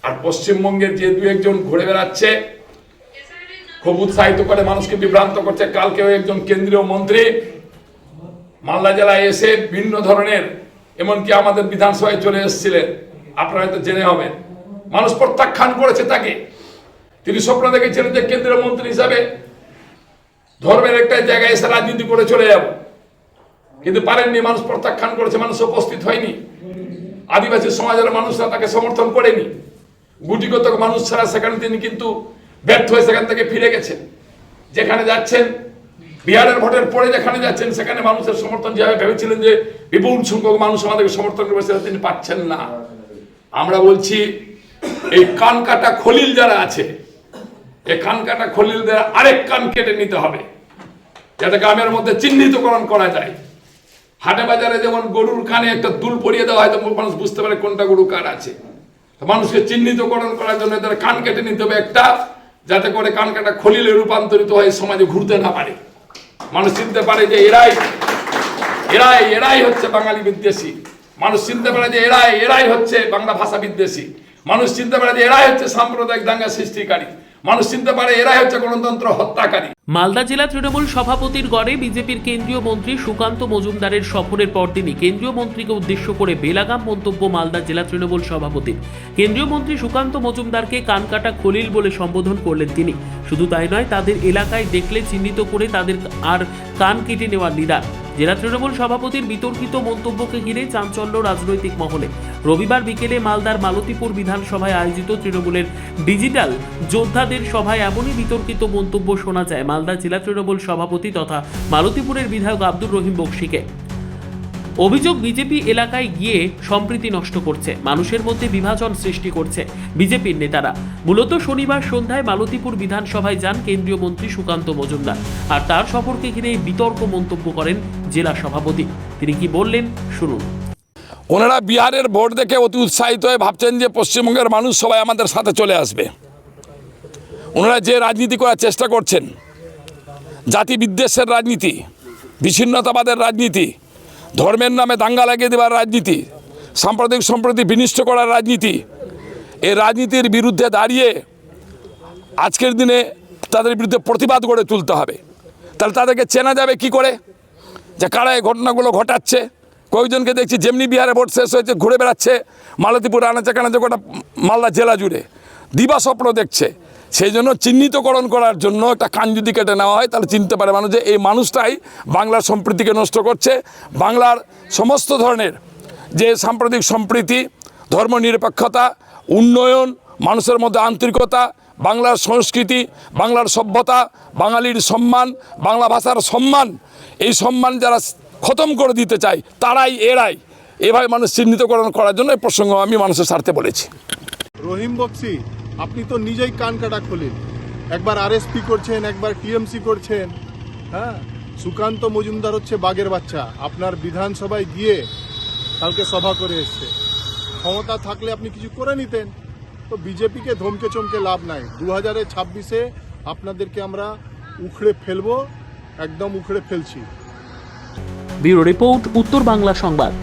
আর পশ্চিমবঙ্গের যে দু একজন ঘুরে বেড়াচ্ছে, খুব উৎসাহিত করে মানুষকে বিভ্রান্ত করছে। কালকেও একজন কেন্দ্রীয় মন্ত্রী মালদা জেলায় এসে ভিন্ন ধরনের, এমনকি আমাদের বিধানসভায় চলে এসেছিলেন, আপনারা হয়তো জেনে হবেন। মানুষ প্রত্যাখ্যান করেছে তাকে। তিনি স্বপ্ন দেখেছিলেন যে কেন্দ্রীয় মন্ত্রী হিসাবে ধর্মের একটা জায়গায় এসে রাজনীতি করে চলে যাব, কিন্তু পারেননি। মানুষ প্রত্যাখ্যান করেছে, মানুষ উপস্থিত হয়নি। আদিবাসী সমাজের মানুষরা তাকে সমর্থন করেনি। গুটিগত মানুষ ছাড়া সেখানে তিনি কিন্তু ব্যর্থ হয়ে সেখান থেকে ফিরে গেছেন। যেখানে যাচ্ছেন, বিহারের ভোটের পরে যেখানে যাচ্ছেন, সেখানে মানুষের সমর্থন যেভাবে ভেবেছিলেন যে বিপুল সংখ্যক মানুষ আমাদেরকে সমর্থন করবে, সেটা তিনি পাচ্ছেন না। আমরা বলছি, এই কান কাটা খলিল যারা আছে, এই কান কাটা খলিলদের আরেক কান কেটে নিতে হবে, যাতে গ্রামের মধ্যে চিহ্নিতকরণ করা যায়। হাটে বাজারে যেমন গরুর কানে একটা দুল পরিয়ে দেওয়া হয়, তো মানুষ বুঝতে পারে কোনটা গরু কার আছে। মানুষকে চিহ্নিতকরণ করার জন্য এদের কান কেটে নিতে হবে একটা, যাতে করে কান কাটা খলিলে রূপান্তরিত হয়ে সমাজে ঘুরতে না পারে। মানুষ চিনতে পারে যে এরাই হচ্ছে বাঙালি বিদ্বেষী। মানুষ চিনতে পারে যে এরাই হচ্ছে বাংলা ভাষা বিদ্বেষী। মানুষ চিনতে পারে যে এরাই হচ্ছে সাম্প্রদায়িক দাঙ্গা সৃষ্টিকারী। মানুষ চিনতে পারে এরাই হচ্ছে গণতন্ত্র হত্যাকারী। মালদা জেলা তৃণমূল সভাপতির গড়ে বিজেপির কেন্দ্রীয় মন্ত্রী সুকান্ত মজুমদারের সফরের পরদিনই কেন্দ্রীয় মন্ত্রীকে উদ্দেশ্য করে বেলাগাম মন্তব্য মালদা জেলা তৃণমূল সভাপতির। কেন্দ্রীয় মন্ত্রী সুকান্ত মজুমদারকে কানকাটা খলিল বলে সম্বোধন করলেন তিনি। শুধু তাই নয়, তাদের এলাকায় দেখলে চিহ্নিত করে তাদের আর কান কেটে নেওয়ার নিদান। জেলা তৃণমূল সভাপতির বিতর্কিত মন্তব্যকে ঘিরে চাঞ্চল্য রাজনৈতিক মহলে। রবিবার বিকেলে মালদার মালতীপুর বিধানসভায় আয়োজিত তৃণমূলের ডিজিটাল যোদ্ধাদের সভায় এমনই বিতর্কিত মন্তব্য শোনা যায় মালদা জেলা তৃণমূল সভাপতি তথা মালতীপুরের বিধায়ক আব্দুর রহিম বক্সিকে। অভিযোগ, বিজেপি এলাকায় গিয়ে সম্প্রীতি নষ্ট করছে, মানুষের মধ্যে বিভাজন সৃষ্টি করছে বিজেপির নেতারা। মূলত শনিবার সন্ধ্যায় মালতীপুর বিধানসভায় যান কেন্দ্রীয় মন্ত্রী সুকান্ত মজুমদার, আর তার সফরকে ঘিরে বিতর্ক মন্তব্য করেন জেলা সভাপতি। তিনি কি বললেন শুনুন। ওনারা বিহারের ভোট দেখে অতি উৎসাহিত হয়ে ভাবছেন যে পশ্চিমবঙ্গের মানুষ সবাই আমাদের সাথে চলে আসবে। ওনারা যে রাজনীতি করার চেষ্টা করছেন, জাতি বিদ্বেষের রাজনীতি, বিচ্ছিন্নতাবাদের রাজনীতি, ধর্মের নামে দাঙ্গা লাগিয়ে দেওয়ার রাজনীতি, সাম্প্রদায়িক সম্প্রীতি বিনষ্ট করার রাজনীতি, এই রাজনীতির বিরুদ্ধে দাঁড়িয়ে আজকের দিনে তাদের বিরুদ্ধে প্রতিবাদ গড়ে তুলতে হবে। তাহলে তাদেরকে চেনা যাবে কি করে যে কারা এই ঘটনাগুলো ঘটাচ্ছে? কয়েকজনকে দেখছি যেমনি বিহারে ভোট শেষ হয়েছে ঘুরে বেড়াচ্ছে মালতীপুর আনাচে কানাচে গোটা মালদা জেলা জুড়ে দিবা স্বপ্ন দেখছে। সেই জন্য চিহ্নিতকরণ করার জন্য একটা কান যদি কেটে নেওয়া হয়, তাহলে চিনতে পারে মানুষ যে এই মানুষটাই বাংলার সম্প্রীতিকে নষ্ট করছে। বাংলার সমস্ত ধরনের যে সাম্প্রদায়িক সম্প্রীতি, ধর্মনিরপেক্ষতা, উন্নয়ন, মানুষের মধ্যে আন্তরিকতা, বাংলার সংস্কৃতি, বাংলার সভ্যতা, বাঙালির সম্মান, বাংলা ভাষার সম্মান, এই সম্মান যারা খতম করে দিতে চায় তারাই এরাই। এভাবে মানুষ চিহ্নিতকরণ করার জন্য এই প্রসঙ্গ আমি মানুষের স্বার্থে বলেছি। রহিম বক্সি, আপনি তো নিজেই কান কাটা খলিল। একবার আরএসপি করছেন, একবার টিএমসি করছেন। হ্যাঁ, সুকান্ত মজুমদার হচ্ছে বাঘের বাচ্চা। আপনার বিধানসভায় গিয়ে কালকে সভা করে এসছে। ক্ষমতা থাকলে আপনি কিছু করে নিতেন। তো বিজেপিকে ধমকে চমকে লাভ নাই। 2026-এ আপনাদেরকে আমরা উখড়ে ফেলবো, একদম উখড়ে ফেলছি। ব্যুরো রিপোর্ট, উত্তর বাংলা সংবাদ।